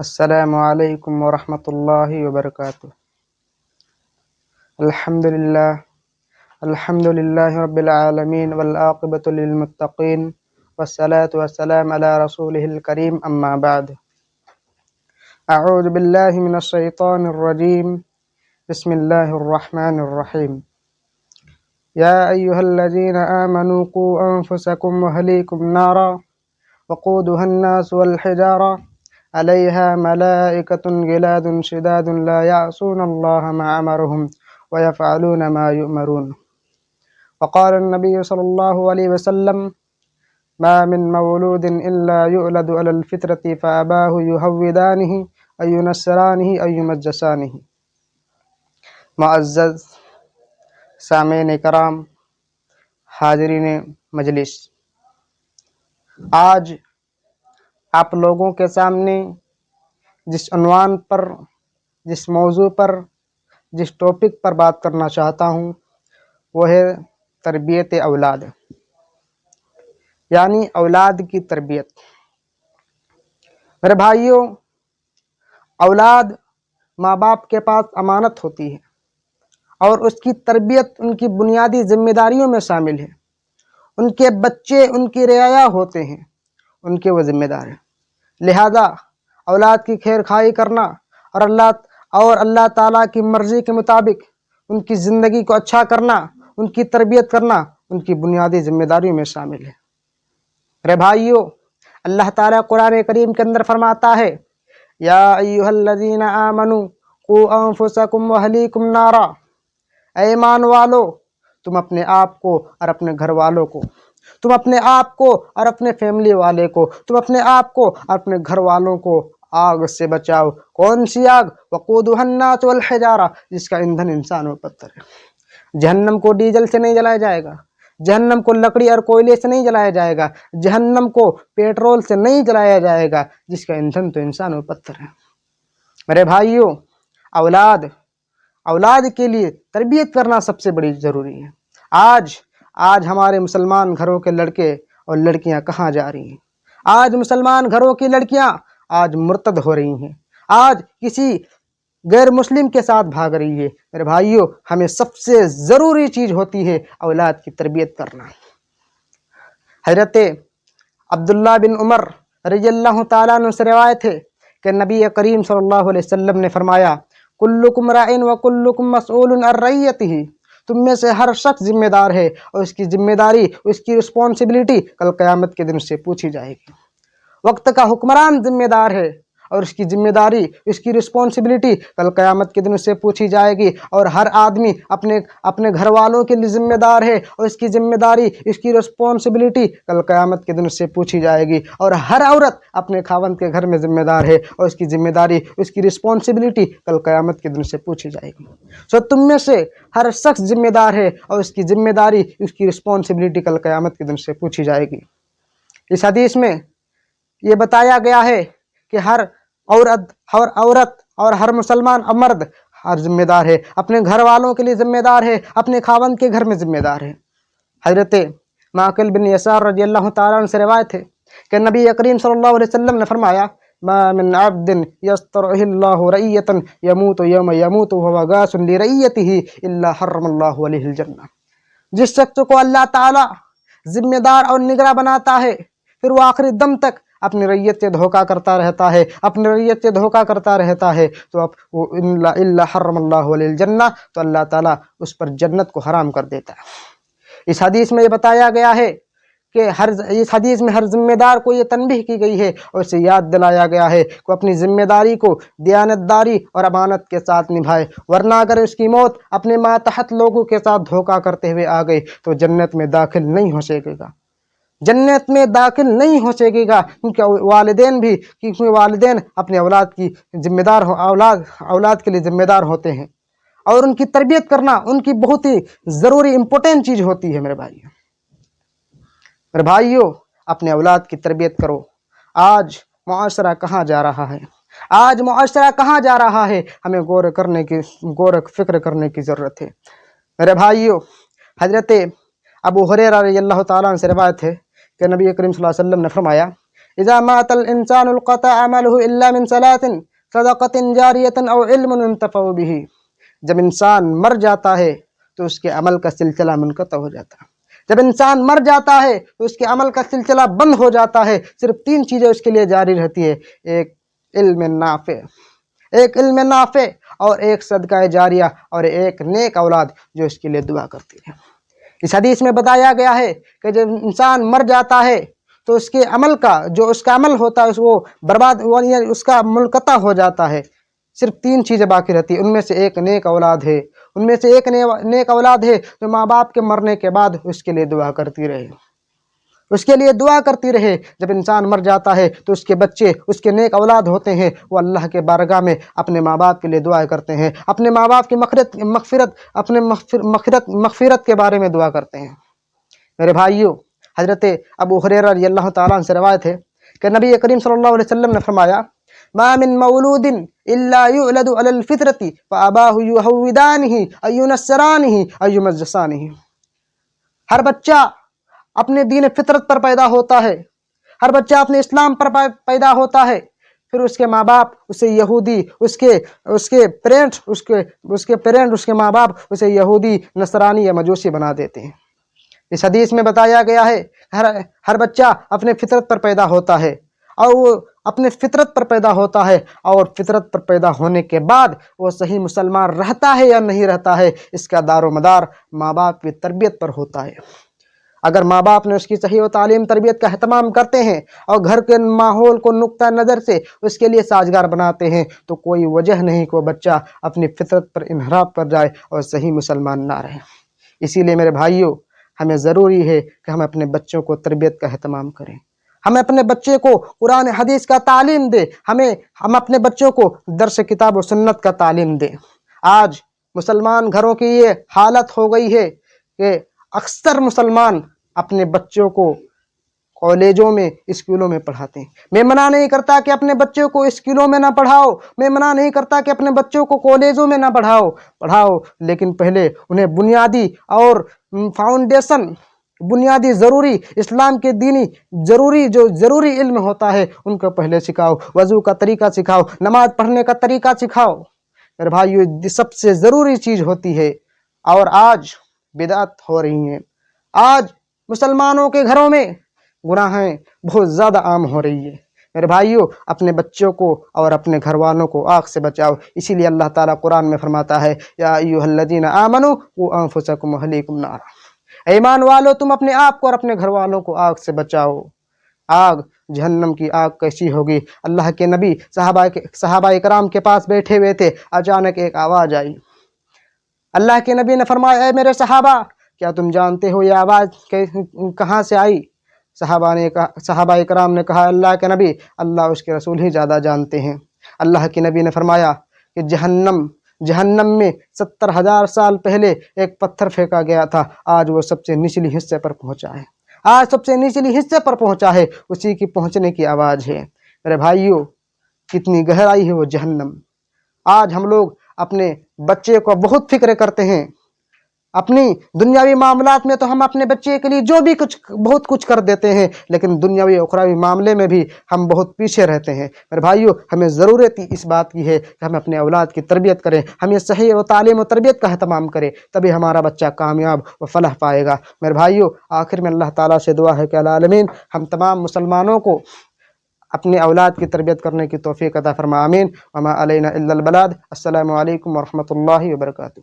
السلام علیکم ورحمۃ اللہ وبرکاتہ۔ الحمد للہ رب العالمین والعاقبۃ للمتقین والصلاة والسلام علی رسولہ الکریم، اما بعد۔ اعوذ باللہ من الشیطان الرجیم، بسم اللہ الرحمن الرحیم۔ یا ایہا الذین آمنوا قوا انفسکم واہلیکم نارا وقودها الناس والحجارہ علیہا ملائکۃ غلاظ شداد لا یعصون اللہ ما امرهم ویفعلون ما یؤمرون۔ وقال النبی صلی اللہ علیہ وسلم: ما من مولود الا یولد علی الفطرۃ فاباہ یہودانہ او ینصرانہ او یمجسانہ۔ معزز سامعین کرام، حاضرین مجلس، آج آپ لوگوں کے سامنے جس عنوان پر، جس موضوع پر، جس ٹاپک پر بات کرنا چاہتا ہوں وہ ہے تربیت اولاد، یعنی اولاد کی تربیت۔ میرے بھائیوں، اولاد ماں باپ کے پاس امانت ہوتی ہے اور اس کی تربیت ان کی بنیادی ذمہ داریوں میں شامل ہے۔ ان کے بچے ان کی رعایا ہوتے ہیں، ان کے وہ ذمہ دار ہیں۔ لہذا اولاد کی خیر خواہی کرنا اور اللہ تعالیٰ کی مرضی کے مطابق ان کی زندگی کو اچھا کرنا، ان کی تربیت کرنا ان کی بنیادی ذمہ داریوں میں شامل ہے۔ میرے بھائیوں، اللہ تعالیٰ قرآن کریم کے اندر فرماتا ہے: یا ایھا الذین آمنوا قوا انفسکم واہلیکم نارا۔ اے ایمان والو، تم اپنے آپ کو اور اپنے گھر والوں کو، تم اپنے آپ کو اور اپنے فیملی والے کو، تم اپنے آپ کو اور اپنے گھر والوں کو آگ سے بچاؤ۔ کون سی آگ؟ وقودها الناس والحجارہ، جس کا ایندھن انسان اور پتھر ہے۔ جہنم کو ڈیزل سے نہیں جلایا جائے گا، جہنم کو لکڑی اور کوئلے سے نہیں جلایا جائے گا، جہنم کو پیٹرول سے نہیں جلایا جائے گا، جس کا ایندھن تو انسان اور پتھر ہے۔ میرے بھائیوں، اولاد کے لیے تربیت کرنا سب سے بڑی ضروری ہے۔ آج ہمارے مسلمان گھروں کے لڑکے اور لڑکیاں کہاں جا رہی ہیں؟ آج مسلمان گھروں کی لڑکیاں آج مرتد ہو رہی ہیں، آج کسی غیر مسلم کے ساتھ بھاگ رہی ہے۔ میرے بھائیوں، ہمیں سب سے ضروری چیز ہوتی ہے اولاد کی تربیت کرنا۔ حضرت عبداللہ بن عمر رضی اللہ تعالیٰ عنہ سے روایت ہے کہ نبی کریم صلی اللہ علیہ وسلم نے فرمایا: کلکم راع وکلکم مسئول عن رعیتہ۔ تم میں سے ہر شخص ذمہ دار ہے اور اس کی ذمہ داری، اس کی رسپانسبلٹی کل قیامت کے دن سے پوچھی جائے گی۔ وقت کا حکمران ذمہ دار ہے اور اس کی ذمہ داری، اس کی رسپانسبلٹی کل قیامت کے دن سے پوچھی جائے گی۔ اور ہر آدمی اپنے گھر والوں کے لیے ذمہ دار ہے اور اس کی ذمہ داری، اس کی رسپانسبلٹی کل قیامت کے دن سے پوچھی جائے گی۔ اور ہر عورت اپنے خاوند کے گھر میں ذمہ دار ہے اور اس کی ذمہ داری، اس کی رسپانسبلٹی کل قیامت کے دن سے پوچھی جائے گی۔ سو تم میں سے ہر شخص ذمہ دار ہے اور اس کی ذمہ داری، اس کی رسپانسبلٹی کل قیامت کے دن سے پوچھی جائے گی۔ اس حدیث میں یہ بتایا گیا ہے کہ ہر عورت اور ہر مسلمان مرد ہر ذمہ دار ہے، اپنے گھر والوں کے لیے ذمہ دار ہے، اپنے خاوند کے گھر میں ذمہ دار ہے۔ حضرت معقل بن یسار رضی اللہ تعالیٰ عنہ سے روایت ہے کہ نبی کریم صلی اللہ علیہ وسلم نے فرمایا: ما من عبد یسترعہ اللہ رعیۃ یموت یوم یموت وہو غاص لرعیتہ الا حرم اللہ علیہ الجنہ۔ جس شخص کو اللہ تعالیٰ ذمہ دار اور نگراں بناتا ہے، پھر وہ آخری دم تک اپنی رعیت سے دھوکہ کرتا رہتا ہے، اپنی رعیت سے دھوکہ کرتا رہتا ہے، تو الا حرم اللہ علیہ الجنہ، تو اللہ تعالیٰ اس پر جنت کو حرام کر دیتا ہے۔ اس حدیث میں یہ بتایا گیا ہے کہ اس حدیث میں ہر ذمہ دار کو یہ تنبیہ کی گئی ہے اور اسے یاد دلایا گیا ہے کہ اپنی ذمہ داری کو دیانتداری اور امانت کے ساتھ نبھائے، ورنہ اگر اس کی موت اپنے ماتحت لوگوں کے ساتھ دھوکہ کرتے ہوئے آ گئی تو جنت میں داخل نہیں ہو سکے گا، جنت میں داخل نہیں ہو سکے گا، کیونکہ والدین اپنے اولاد کی ذمہ دار اولاد کے لیے ذمہ دار ہوتے ہیں اور ان کی تربیت کرنا ان کی بہت ہی ضروری امپورٹنٹ چیز ہوتی ہے۔ میرے بھائیوں، اپنے اولاد کی تربیت کرو۔ آج معاشرہ کہاں جا رہا ہے؟ آج معاشرہ کہاں جا رہا ہے؟ ہمیں غور و فکر کرنے کی ضرورت ہے۔ میرے بھائیوں، حضرت ابو ہریرہ رضی اللہ تعالیٰ عنہ سے روایت ہے کہ نبی کریم صلی اللہ علیہ وسلم نے فرمایا: اذا مات الانسان انقطع عمله الا من ثلاث صدقۃ جاریۃ او علم ينتفع به. جب انسان مر جاتا ہے تو اس کے عمل کا سلسلہ منقطع ہو جاتا ہے. جب انسان مر جاتا ہے تو اس کے عمل کا سلسلہ بند ہو جاتا ہے. صرف 3 چیزیں اس کے لیے جاری رہتی ہے، ایک علم نافع، ایک علم نافع، اور ایک صدقہ جاریہ، اور ایک نیک اولاد جو اس کے لیے دعا کرتی ہے. اس حدیث میں بتایا گیا ہے کہ جب انسان مر جاتا ہے تو اس کے عمل کا جو اس کا عمل ہوتا ہے وہ برباد، یعنی اس کا منقطع ہو جاتا ہے. صرف 3 چیزیں باقی رہتی ہیں. ان میں سے ایک نیک اولاد ہے، ان میں سے ایک نیک اولاد ہے جو ماں باپ کے مرنے کے بعد اس کے لیے دعا کرتی رہے، اس کے لیے دعا کرتی رہے. جب انسان مر جاتا ہے تو اس کے بچے، اس کے نیک اولاد ہوتے ہیں، وہ اللہ کے بارگاہ میں اپنے ماں باپ کے لیے دعا کرتے ہیں، اپنے ماں باپ کی مغفرت کے بارے میں دعا کرتے ہیں. میرے بھائیوں، حضرت ابو ہریرہ رضی اللہ تعالیٰ عنہ سے روایت ہے کہ نبی کریم صلی اللہ علیہ وسلم نے فرمایا: ما من مولود الا يولد على الفطرة فاباه يهودانه او ينصرانه او يمجسانه. ہر بچہ اپنے دین فطرت پر پیدا ہوتا ہے، ہر بچہ اپنے اسلام پر پیدا ہوتا ہے، پھر اس کے ماں باپ اسے یہودی، اس کے پیرنٹ اس کے ماں باپ اسے یہودی، نصرانی یا مجوسی بنا دیتے ہیں. اس حدیث میں بتایا گیا ہے ہر بچہ اپنے فطرت پر پیدا ہوتا ہے، اور وہ اپنے فطرت پر پیدا ہوتا ہے، اور فطرت پر پیدا ہونے کے بعد وہ صحیح مسلمان رہتا ہے یا نہیں رہتا ہے، اس کا دار و مدار ماں باپ کی تربیت پر ہوتا ہے. اگر ماں باپ نے اس کی صحیح و تعلیم تربیت کا اہتمام کرتے ہیں اور گھر کے ماحول کو نقطہ نظر سے اس کے لیے سازگار بناتے ہیں تو کوئی وجہ نہیں کہ وہ بچہ اپنی فطرت پر انحراف پر جائے اور صحیح مسلمان نہ رہے. اسی لیے میرے بھائیوں، ہمیں ضروری ہے کہ ہم اپنے بچوں کو تربیت کا اہتمام کریں، ہم اپنے بچے کو قرآن حدیث کا تعلیم دیں، ہم اپنے بچوں کو درس کتاب و سنت کا تعلیم دیں. آج مسلمان گھروں کی یہ حالت ہو گئی ہے کہ اکثر مسلمان اپنے بچوں کو کالجوں میں، اسکولوں میں پڑھاتے ہیں. میں منع نہیں کرتا کہ اپنے بچوں کو اسکولوں میں نہ پڑھاؤ، میں منع نہیں کرتا کہ اپنے بچوں کو کالجوں میں نہ پڑھاؤ، لیکن پہلے انہیں بنیادی اور فاؤنڈیشن، بنیادی ضروری اسلام کے دینی ضروری علم ہوتا ہے ان کو پہلے سکھاؤ. وضو کا طریقہ سکھاؤ، نماز پڑھنے کا طریقہ سکھاؤ. میرے بھائیو، یہ سب سے ضروری چیز ہوتی ہے. اور آج بدعت ہو رہی ہیں، آج مسلمانوں کے گھروں میں گناہیں بہت زیادہ عام ہو رہی ہے. میرے بھائیو، اپنے بچوں کو اور اپنے گھر والوں کو آگ سے بچاؤ. اسی لیے اللہ تعالیٰ قرآن میں فرماتا ہے: یا ایھا الذین آمنوا قوا انفسکم واہلیکم نارا. ایمان والو، تم اپنے آپ کو اور اپنے گھر والوں کو آگ سے بچاؤ. آگ، جہنم کی آگ کیسی ہوگی؟ اللہ کے نبی صحابہ کرام کے پاس بیٹھے ہوئے تھے، اچانک ایک آواز آئی. اللہ کے نبی نے فرمایا: اے میرے صحابہ، کیا تم جانتے ہو یہ آواز کہاں سے آئی؟ صحابہ کرام نے کہا: اللہ کے نبی، اللہ اس کے رسول ہی زیادہ جانتے ہیں. اللہ کے نبی نے فرمایا کہ جہنم میں 70,000 سال پہلے ایک پتھر پھینکا گیا تھا، آج وہ سب سے نچلی حصے پر پہنچا ہے. آج سب سے نچلی حصے پر پہنچا ہے، اسی کی پہنچنے کی آواز ہے. میرے بھائیوں، کتنی گہرائی ہے وہ جہنم. آج ہم لوگ اپنے بچے کو بہت فکر کرتے ہیں. اپنی دنیاوی معاملات میں تو ہم اپنے بچے کے لیے جو بھی بہت کچھ کر دیتے ہیں، لیکن دنیاوی اخروی معاملے میں بھی ہم بہت پیچھے رہتے ہیں. میرے بھائیوں، ہمیں ضرورت اس بات کی ہے کہ ہم اپنے اولاد کی تربیت کریں، ہم یہ صحیح و تعلیم و تربیت کا اہتمام کریں، تبھی ہمارا بچہ کامیاب و فلاح پائے گا. میرے بھائیوں، آخر میں اللہ تعالیٰ سے دعا ہے کہ العالمین ہم تمام مسلمانوں کو اپنے اولاد کی تربیت کرنے کی توفیق عطا فرما. آمین. وما علینا الا البلاغ. السلام علیکم ورحمۃ اللہ وبرکاتہ.